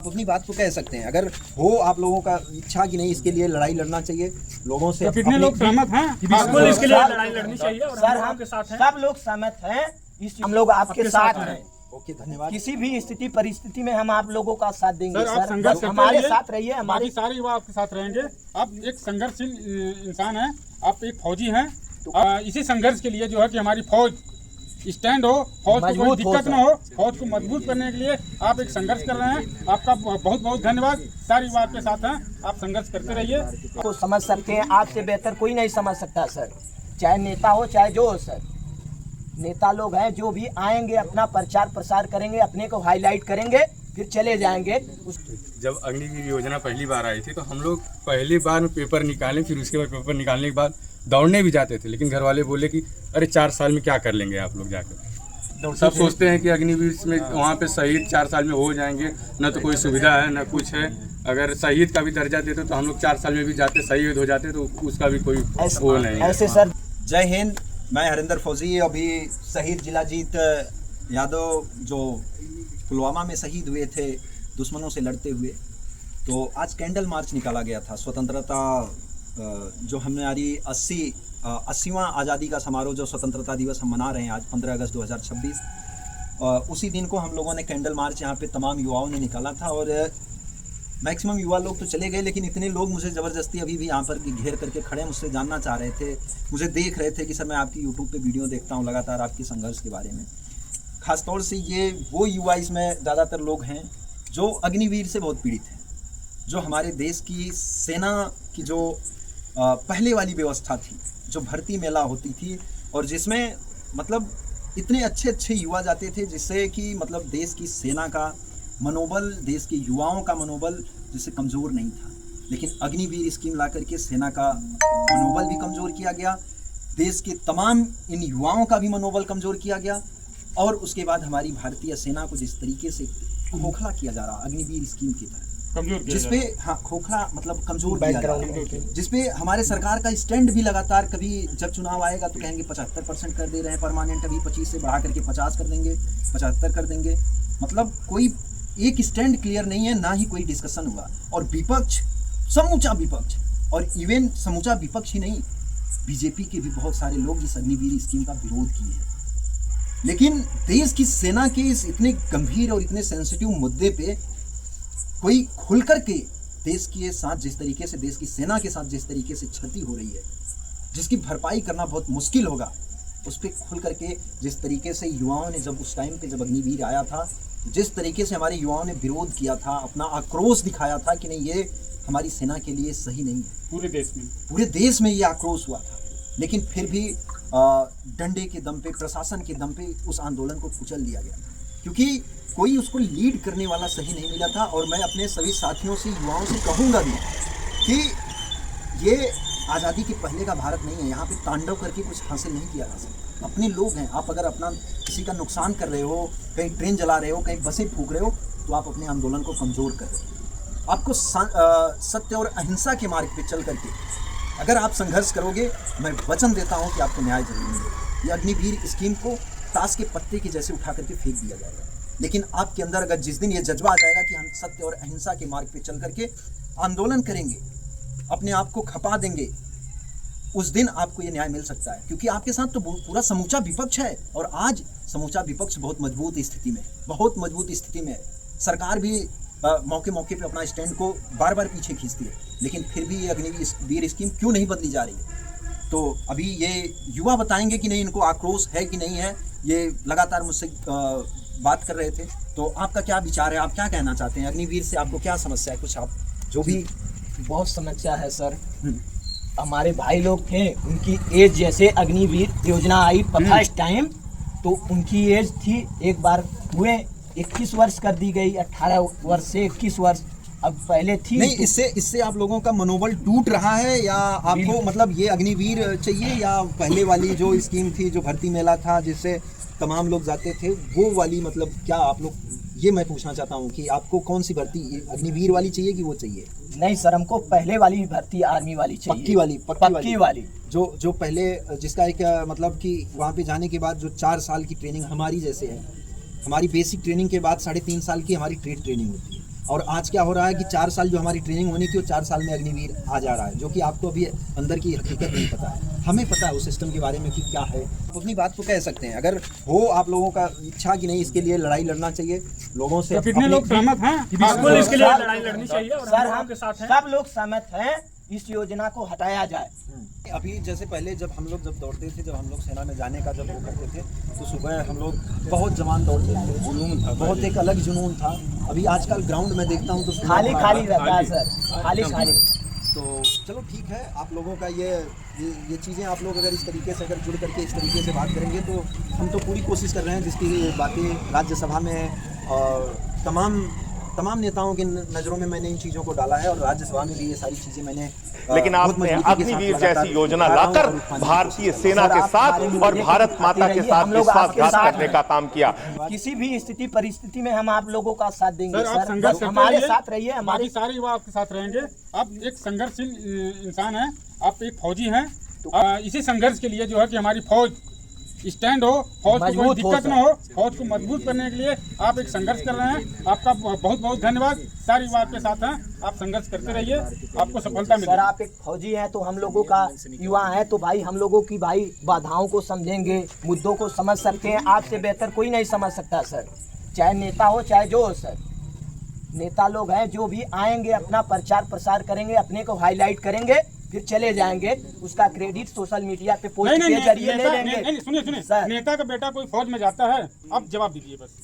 आप अपनी बात को कह सकते हैं, अगर हो आप लोगों का इच्छा कि नहीं इसके लिए लड़ाई लड़ना चाहिए लोगों से। तो कितने लोग सहमत हैं बिल्कुल इसके लिए लड़ाई लड़नी चाहिए और सर हम हम के साथ हैं। सब लोग सहमत हैं, हम लोग आपके साथ हैं। ओके, धन्यवाद। किसी भी स्थिति परिस्थिति में हम आप लोगों का साथ देंगे सर, आप सर, संघर्ष बस करते हमारे रहिए। साथ रहिए। बाकी हमारी सारे युवा आपके साथ रहेंगे। आप एक संघर्षशील इंसान हैं, आप एक फौजी हैं। इसी संघर्ष के लिए जो है कि हमारी फौज स्टैंड हो, फौज को कोई मजबूत हो दिक्कत सर। न हो, फौज को मजबूत करने के लिए आप एक संघर्ष कर रहे हैं। आपका बहुत बहुत धन्यवाद। सारे युवा आपके साथ हैं, आप संघर्ष करते रहिए। को समझ सकते हैं, आपसे बेहतर कोई नहीं समझ सकता सर, चाहे नेता हो चाहे जो हो सर। नेता लोग हैं जो भी आएंगे अपना प्रचार प्रसार करेंगे, अपने को हाईलाइट करेंगे, फिर चले जाएंगे। जब अग्निवीर योजना पहली बार आई थी तो हम लोग पहली बार में पेपर निकालें, फिर उसके बाद पेपर निकालने के बाद दौड़ने भी जाते थे, लेकिन घर वाले बोले कि अरे 4 साल में क्या कर लेंगे आप लोग जाकर। सब सोचते हैं कि अग्निवीर में वहाँ पे शहीद 4 साल में हो जाएंगे, न तो कोई सुविधा है न कुछ है। अगर शहीद का भी दर्जा देते तो हम लोग 4 साल में भी जाते, शहीद हो जाते, तो उसका भी कोई वो नहीं है। ऐसे सर। जय हिंद, मैं हरिंदर फौजी। अभी शहीद जिलाजीत यादव जो पुलवामा में शहीद हुए थे दुश्मनों से लड़ते हुए, तो आज कैंडल मार्च निकाला गया था। स्वतंत्रता जो हमारी 80वां आज़ादी का समारोह, जो स्वतंत्रता दिवस हम मना रहे हैं आज 15 अगस्त 2026, उसी दिन को हम लोगों ने कैंडल मार्च यहाँ पे तमाम युवाओं ने निकाला था। और मैक्सिमम युवा लोग तो चले गए, लेकिन इतने लोग मुझे ज़बरदस्ती अभी भी यहाँ पर घेर करके खड़े, मुझसे जानना चाह रहे थे, मुझे देख रहे थे कि सर मैं आपकी यूट्यूब पे वीडियो देखता हूँ लगातार आपके संघर्ष के बारे में। ख़ासतौर से ये वो युवा इसमें ज़्यादातर लोग हैं जो अग्निवीर से बहुत पीड़ित हैं, जो हमारे देश की सेना की जो पहले वाली व्यवस्था थी, जो भर्ती मेला होती थी और जिसमें मतलब इतने अच्छे अच्छे युवा जाते थे, जिससे कि मतलब देश की सेना का मनोबल, देश के युवाओं का मनोबल जिससे कमज़ोर नहीं था। लेकिन अग्निवीर स्कीम ला करके सेना का मनोबल भी कमज़ोर किया गया, देश के तमाम इन युवाओं का भी मनोबल कमज़ोर किया गया। और उसके बाद हमारी भारतीय सेना को जिस तरीके से खोखला किया जा रहा अग्निवीर स्कीम की तरह, जिसपे खोखला मतलब कमजोर किया जा रहा है, जिसपे हमारे सरकार का स्टैंड भी लगातार, कभी जब चुनाव आएगा तो कहेंगे 75% कर दे रहे हैं परमानेंट, अभी 25 से बढ़ा करके 50 कर देंगे, 75 कर देंगे। मतलब कोई एक स्टैंड क्लियर नहीं है, ना ही कोई डिस्कशन हुआ। और विपक्ष, समूचा विपक्ष, और इवन समूचा विपक्ष ही नहीं, बीजेपी के भी बहुत सारे लोग इस अग्निवीर स्कीम का विरोध किए हैं। लेकिन देश की सेना के इस इतने गंभीर और इतने सेंसिटिव मुद्दे पे कोई खुलकर के देश के साथ जिस तरीके से, देश की सेना के साथ जिस तरीके से क्षति हो रही है, जिसकी भरपाई करना बहुत मुश्किल होगा, उस पर खुल करके जिस तरीके से युवाओं ने, जब उस टाइम पे जब अग्निवीर आया था, जिस तरीके से हमारे युवाओं ने विरोध किया था, अपना आक्रोश दिखाया था कि नहीं ये हमारी सेना के लिए सही नहीं है, पूरे देश में ये आक्रोश हुआ था। लेकिन फिर भी डंडे के दम पे, प्रशासन के दम पे उस आंदोलन को कुचल दिया गया, क्योंकि कोई उसको लीड करने वाला सही नहीं मिला था। और मैं अपने सभी साथियों से, युवाओं से कहूँगा भी कि ये आज़ादी के पहले का भारत नहीं है, यहाँ पे तांडव करके कुछ हासिल नहीं किया जा सकता। अपने लोग हैं, आप अगर अपना किसी का नुकसान कर रहे हो, कहीं ट्रेन जला रहे हो, कहीं बसें फूंक रहे हो, तो आप अपने आंदोलन को कमज़ोर कर रहे हो। आपको सत्य और अहिंसा के मार्ग पे चल करके अगर आप संघर्ष करोगे, मैं वचन देता हूँ कि आपको न्याय जरूर मिलेगा। ये अग्निवीर स्कीम को ताश के पत्ते के जैसे उठा करके फेंक दिया जाएगा, लेकिन आपके अंदर अगर जिस दिन ये जज्बा आ जाएगा कि हम सत्य और अहिंसा के मार्ग पे चल करके आंदोलन करेंगे, अपने आप को खपा देंगे, उस दिन आपको ये न्याय मिल सकता है। क्योंकि आपके साथ तो पूरा समूचा विपक्ष है, और आज समूचा विपक्ष बहुत मजबूत स्थिति में, बहुत मजबूत स्थिति में है। सरकार भी मौके मौके पे अपना स्टैंड को बार बार पीछे खींचती है, लेकिन फिर भी ये अग्निवीर स्कीम क्यों नहीं बदली जा रही है? तो अभी ये युवा बताएंगे कि नहीं इनको आक्रोश है कि नहीं है। ये लगातार मुझसे बात कर रहे थे, तो आपका क्या विचार है, आप क्या कहना चाहते हैं? अग्निवीर से आपको क्या समस्या है? कुछ आप जो भी। बहुत समस्या है सर। हमारे भाई लोग थे, उनकी एज जैसे अग्निवीर योजना आई फर्स्ट टाइम, तो उनकी एज थी, एक बार हुए 21 वर्ष कर दी गई, 18 वर्ष से 21 वर्ष अब पहले थी नहीं। इससे आप लोगों का मनोबल टूट रहा है, या आपको मतलब ये अग्निवीर चाहिए, या पहले वाली जो स्कीम थी, जो भर्ती मेला था जिससे तमाम लोग जाते थे, वो वाली, मतलब क्या आप लोग, ये मैं पूछना चाहता हूँ कि आपको कौन सी भर्ती, अग्निवीर वाली चाहिए कि वो चाहिए? नहीं सर, हमको पहले वाली भर्ती आर्मी वाली चाहिए, पक्की वाली जो पहले, जिसका एक मतलब कि वहाँ पे जाने के बाद जो 4 साल की ट्रेनिंग हमारी जैसे है, हमारी बेसिक ट्रेनिंग के बाद 3.5 साल की हमारी ट्रेड ट्रेनिंग होती है। और आज क्या हो रहा है कि 4 साल जो हमारी ट्रेनिंग होनी थी वो 4 साल में अग्निवीर आ जा रहा है, जो कि आपको अभी अंदर की हकीकत नहीं पता है। हमें पता है उस सिस्टम के बारे में कि क्या है। आप अपनी बात को कह सकते हैं, अगर हो आप लोगों का इच्छा कि नहीं इसके लिए लड़ाई लड़ना चाहिए लोगों से। तो कितने लोग सहमत हैं बिल्कुल इसके लिए लड़ाई लड़नी चाहिए और सर हम हम आपके साथ हैं। सब लोग सहमत हैं इस योजना को हटाया जाए। अभी जैसे पहले जब हम लोग दौड़ते थे, जब हम लोग सेना में जाने का जब वो करते थे, तो सुबह हम लोग बहुत जवान दौड़ते थे, जुनून था, बहुत एक अलग जुनून था। अभी आजकल ग्राउंड में देखता हूँ तो खाली खाली रहता है सर, खाली खाली। तो चलो ठीक है, आप लोगों का ये चीज़ें आप लोग अगर इस तरीके से अगर जुड़ करके इस तरीके से बात करेंगे तो हम तो पूरी कोशिश कर रहे हैं, जिसकी बातें राज्यसभा में और तमाम नेताओं की नज़रों में मैंने इन चीज़ों को डाला है और राज्यसभा में भी ये सारी चीज़ें मैंने लेकिन बहुत आपने मजबूती के साथ अग्निवीर लगातार जैसी योजना कर रहा हूं लाकर और उत्थान भारतीय सेना के साथ और भारत माता के साथ हम लोग आपके विश्वासघात साथ करने का काम किया। किसी भी स्थिति परिस्थिति में हम आप लोगों का साथ देंगे सर, आप सर, संघर्ष बस करते हमारे रहिए। साथ रहिए। बाकी हमारी सारे युवा आपके साथ रहेंगे। आप एक संघर्षशील इंसान हैं, आप एक फौजी हैं। इसी संघर्ष के लिए जो है कि हमारी फौज स्टैंड हो, फौज को कोई मजबूत हो दिक्कत सर। न हो, फौज को मजबूत करने के लिए आप एक संघर्ष कर रहे हैं। आपका बहुत बहुत धन्यवाद। सारे युवा आपके साथ हैं, आप संघर्ष करते रहिए, आपको सफलता सर मिलेगी। आप एक फौजी हैं तो हम लोगों का युवा है तो भाई हम लोगों की भाई बाधाओं को समझेंगे, मुद्दों को समझ सकते हैं। आपसे बेहतर कोई नहीं समझ सकता सर, चाहे नेता हो चाहे जो हो सर। नेता लोग हैं जो भी आएंगे अपना प्रचार प्रसार करेंगे, अपने को हाईलाइट करेंगे, फिर चले जाएंगे। उसका क्रेडिट सोशल मीडिया पे पोस्ट नहीं के जरिए ले नहीं, लेंगे। सुनिए सर। नेता का बेटा कोई फौज में जाता है? आप जवाब दीजिए बस।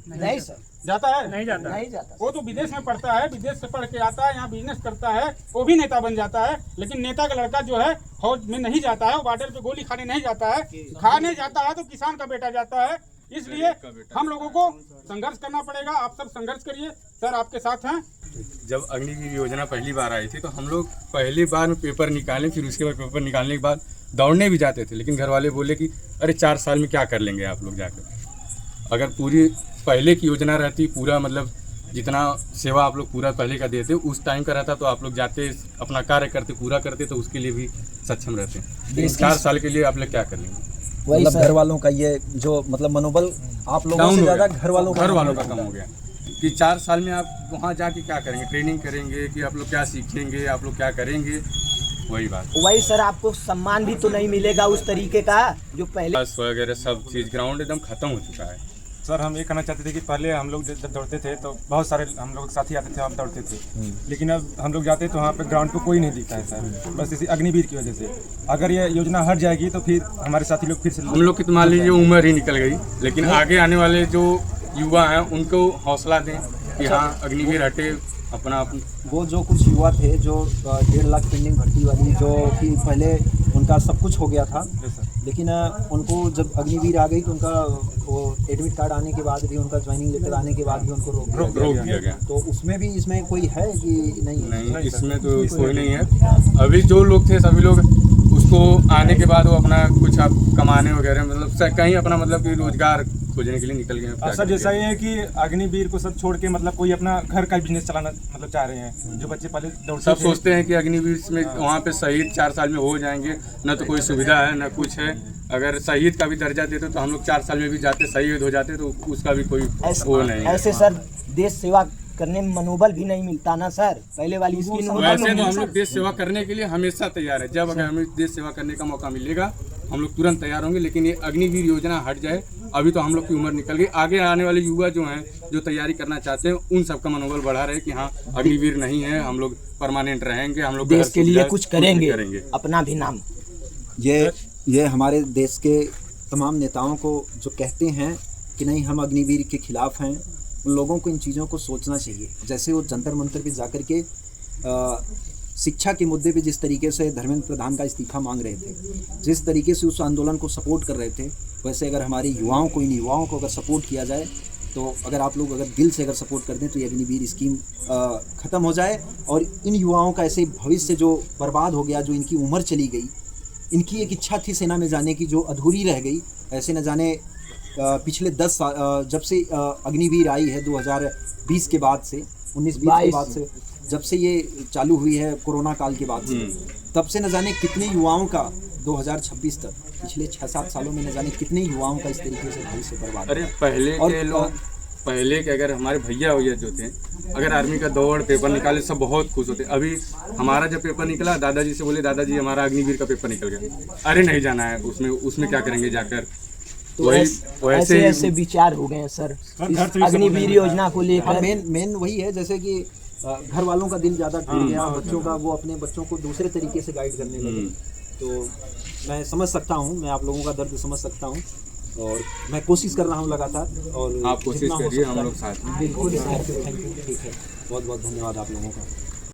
नहीं सर, जाता है? नहीं जाता। नहीं जाता। वो तो विदेश में पढ़ता है, विदेश से पढ़ के आता है, यहाँ बिजनेस करता है, वो भी नेता बन जाता है। लेकिन नेता का लड़का जो है फौज में नहीं जाता है, वो बॉर्डर पे गोली खाने नहीं जाता है। खाने जाता है तो किसान का बेटा जाता है। इसलिए हम लोगों को संघर्ष करना पड़ेगा। आप सब संघर्ष करिए, सर आपके साथ हैं। जब अग्निवीर योजना पहली बार आई थी तो हम लोग पहली बार में पेपर निकाले, फिर उसके बाद पेपर निकालने के बाद दौड़ने भी जाते थे, लेकिन घर वाले बोले कि अरे 4 साल में क्या कर लेंगे आप लोग जाकर। अगर पूरी पहले की योजना रहती, पूरा मतलब जितना सेवा आप लोग पूरा पहले का देते उस टाइम का रहता तो आप लोग जाते, अपना कार्य करते, पूरा करते, तो उसके लिए भी सक्षम रहते। लेकिन 4 साल के लिए आप लोग क्या कर लेंगे? मतलब घर वालों का ये जो मतलब मनोबल आप लोगों से ज़्यादा घर वालों का कम हो गया कि 4 साल में आप वहाँ जाके क्या करेंगे, ट्रेनिंग करेंगे कि आप लोग क्या सीखेंगे, आप लोग क्या करेंगे, वही बात। वही सर, आपको सम्मान भी तो नहीं मिलेगा उस तरीके का जो पहले। बस वगैरह सब चीज़ ग्राउंड एकदम खत्म हो चुका है। सर हम ये कहना चाहते थे कि पहले हम लोग जब दौड़ते थे तो बहुत सारे हम लोग साथी आते थे, हम दौड़ते थे, लेकिन अब हम लोग जाते तो वहाँ पे ग्राउंड पे कोई नहीं दिखता है सर, बस इसी अग्निवीर की वजह से। अगर ये योजना हट जाएगी तो फिर हमारे साथी लोग फिर से हम लोग की तो मान लीजिए उम्र ही निकल गई, लेकिन आगे आने वाले जो युवा हैं उनको हौसला दें कि हाँ अग्निवीर हटे अपना। वो जो कुछ युवा थे जो 1.5 लाख पेंडिंग भर्ती वाली, जो कि पहले उनका सब कुछ हो गया था, लेकिन उनको जब अग्निवीर आ गई तो उनका वो एडमिट कार्ड आने के बाद भी, उनका ज्वाइनिंग लेटर आने के बाद भी उनको रोक दिया गया। तो उसमें भी इसमें कोई है कि नहीं? इसमें तो कोई नहीं है। अभी जो लोग थे सभी लोग उसको आने के बाद वो अपना कुछ आप कमाने वगैरह मतलब कहीं अपना मतलब कि रोजगार खोजने के लिए निकल गए। सर जैसा ये है कि अग्निवीर को सब छोड़ के मतलब कोई अपना घर का बिजनेस चलाना मतलब चाह रहे हैं, जो बच्चे पहले दौड़ते सब थे। सोचते हैं कि अग्निवीर में वहाँ पे शहीद 4 साल में हो जाएंगे, न तो कोई सुविधा है न कुछ है। अगर शहीद का भी दर्जा देते तो हम लोग 4 साल में भी जाते, शहीद हो जाते, तो उसका भी कोई वो नहीं है। ऐसे सर देश सेवा करने में मनोबल भी नहीं मिलता ना सर, पहले वाली स्कीम। वैसे तो हम लोग देश सेवा करने के लिए हमेशा तैयार है। जब अगर हमें देश सेवा करने का मौका मिलेगा हम लोग तुरंत तैयार होंगे, लेकिन ये अग्निवीर योजना हट जाए। अभी तो हम लोग की उम्र निकल गई, आगे आने वाले युवा जो हैं जो तैयारी करना चाहते हैं उन सबका मनोबल बढ़ा रहे कि हाँ अग्निवीर नहीं है, हम लोग परमानेंट रहेंगे, हम लोग देश के लिए कुछ करेंगे, अपना भी नाम। ये हमारे देश के तमाम नेताओं को जो कहते हैं कि नहीं हम अग्निवीर के खिलाफ हैं, उन लोगों को इन चीज़ों को सोचना चाहिए। जैसे वो जंतर मंतर पे जाकर के शिक्षा के मुद्दे पे जिस तरीके से धर्मेंद्र प्रधान का इस्तीफा मांग रहे थे, जिस तरीके से उस आंदोलन को सपोर्ट कर रहे थे, वैसे अगर हमारे युवाओं को, इन युवाओं को अगर सपोर्ट किया जाए तो अगर आप लोग अगर दिल से अगर सपोर्ट कर दें तो ये अग्निवीर स्कीम ख़त्म हो जाए और इन युवाओं का ऐसे भविष्य जो बर्बाद हो गया, जो इनकी उम्र चली गई, इनकी एक इच्छा थी सेना में जाने की जो अधूरी रह गई, ऐसे न जाने पिछले 10 साल जब से अग्निवीर आई है 2020 के बाद से, 19-20 के बाद से, जब से ये चालू हुई है कोरोना काल के बाद से, तब से न जाने कितने युवाओं का 2026 तक, पिछले 6-7 सालों में न जाने कितने युवाओं का इस तरीके से भविष्य बर्बाद। अरे पहले के लोग पहले के अगर हमारे भैया जो थे, अगर आर्मी का दौड़ पेपर निकाले सब बहुत खुश होते। अभी हमारा जब पेपर निकला, दादाजी से बोले दादाजी हमारा अग्निवीर का पेपर निकल गया, अरे नहीं जाना है उसमें क्या करेंगे जाकर। तो ऐसे विचार हो गए हैं सर इस अग्निवीर योजना को लेकर। मेन वही है, जैसे कि घर वालों का दिल ज़्यादा टूट गया, बच्चों का, वो अपने बच्चों को दूसरे तरीके से गाइड करने लगे। तो मैं समझ सकता हूँ, मैं आप लोगों का दर्द समझ सकता हूँ और मैं कोशिश कर रहा हूँ लगातार। और आप कोशिश करिए, हम लोग साथ में। बिल्कुल, थैंक यू, ठीक है, बहुत बहुत धन्यवाद आप लोगों का।